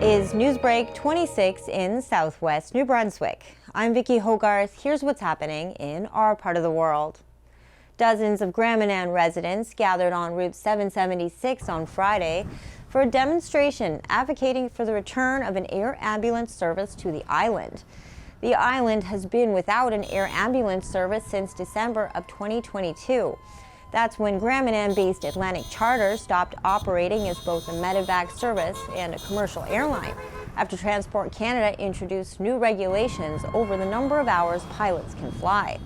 is NewsBreak26 in southwest New Brunswick. I'm Vicki Hogarth. Here's what's happening in our part of the world. Dozens of Manan residents gathered on Route 776 on Friday for a demonstration advocating for the return of an air ambulance service to the island. The island has been without an air ambulance service since December of 2022. That's when Manan-based Atlantic Charter stopped operating as both a medevac service and a commercial airline after Transport Canada introduced new regulations over the number of hours pilots can fly.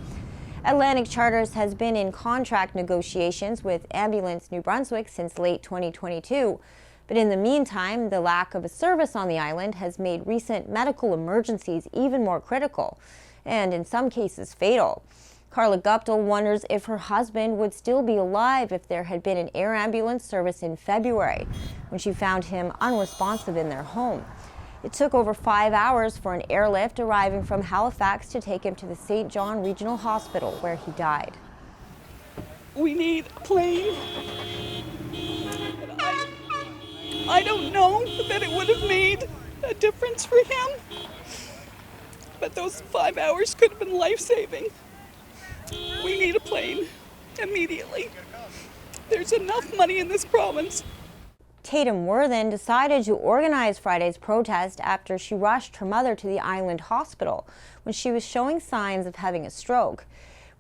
Atlantic Charters has been in contract negotiations with Ambulance New Brunswick since late 2022. But in the meantime, the lack of a service on the island has made recent medical emergencies even more critical, and in some cases fatal. Carla Guptill wonders if her husband would still be alive if there had been an air ambulance service in February, when she found him unresponsive in their home. It took over 5 hours for an airlift arriving from Halifax to take him to the St. John Regional Hospital, where he died. We need a plane. I don't know that it would have made a difference for him, but those 5 hours could have been life-saving. We need a plane immediately. There's enough money in this province. Tatum Worthen decided to organize Friday's protest after she rushed her mother to the island hospital when she was showing signs of having a stroke.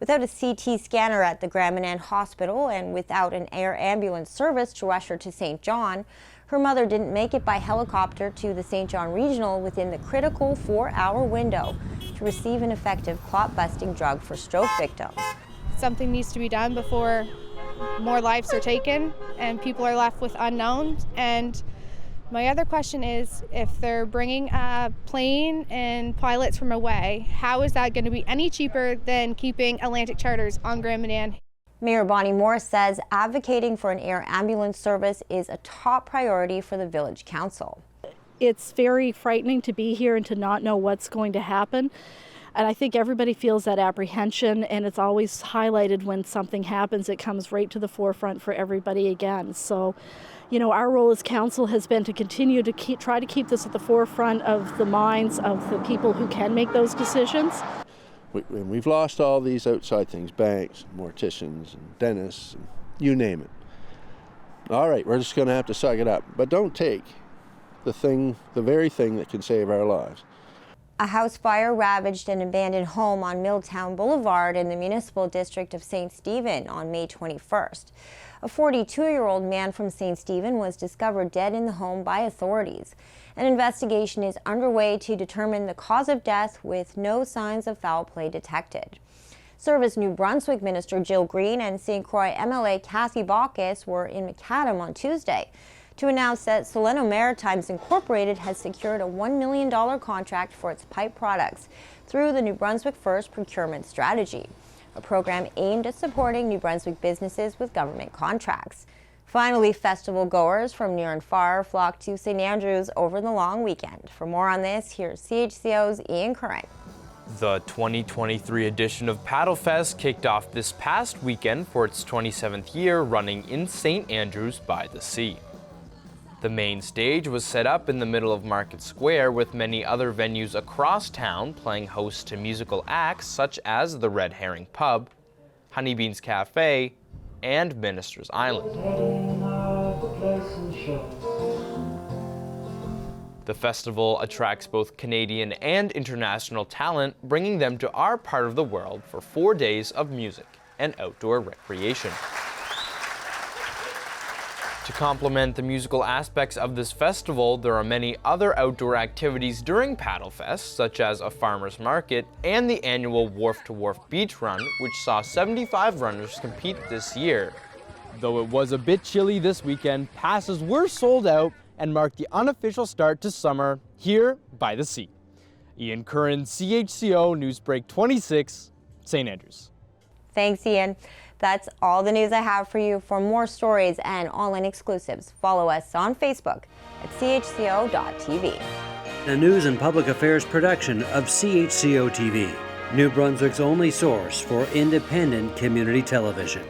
Without a CT scanner at the Manan Hospital and without an air ambulance service to rush her to St. John, her mother didn't make it by helicopter to the St. John Regional within the critical 4-hour window to receive an effective clot-busting drug for stroke victims. Something needs to be done before more lives are taken and people are left with unknowns. And my other question is, if they're bringing a plane and pilots from away, how is that going to be any cheaper than keeping Atlantic Charters on Manan? Mayor Bonnie Morris says advocating for an air ambulance service is a top priority for the Village Council. It's very frightening to be here and to not know what's going to happen. And I think everybody feels that apprehension, and it's always highlighted when something happens. It comes right to the forefront for everybody again. So, you know, our role as council has been to continue to try to keep this at the forefront of the minds of the people who can make those decisions. We've lost all these outside things, banks, morticians, and dentists, and you name it. All right, we're just going to have to suck it up. But don't take the very thing that can save our lives. A house fire ravaged an abandoned home on Milltown Boulevard in the municipal district of St. Stephen on May 21st. A 42-year-old man from St. Stephen was discovered dead in the home by authorities. An investigation is underway to determine the cause of death with no signs of foul play detected. Service New Brunswick Minister Jill Green and St. Croix MLA Kathy Baucus were in McAdam on Tuesday to announce that Soleno Maritimes Incorporated has secured a $1 million contract for its pipe products through the New Brunswick First procurement strategy, a program aimed at supporting New Brunswick businesses with government contracts. Finally, festival goers from near and far flocked to St. Andrews over the long weekend. For more on this, here's CHCO's Curran. The 2023 edition of Paddlefest kicked off this past weekend for its 27th year, running in St. Andrews by the Sea. The main stage was set up in the middle of Market Square, with many other venues across town playing host to musical acts such as the Red Herring Pub, Honeybeans Cafe, and Minister's Island. The festival attracts both Canadian and international talent, bringing them to our part of the world for 4 days of music and outdoor recreation. To complement the musical aspects of this festival, there are many other outdoor activities during Paddlefest, such as a farmer's market and the annual Wharf to Wharf Beach Run, which saw 75 runners compete this year. Though it was a bit chilly this weekend, passes were sold out and marked the unofficial start to summer here by the sea. Curran, CHCO NewsBreak26, St. Andrews. Thanks, Ian. That's all the news I have for you. For more stories and online exclusives, follow us on Facebook at chco.tv. A news and public affairs production of CHCO TV, New Brunswick's only source for independent community television.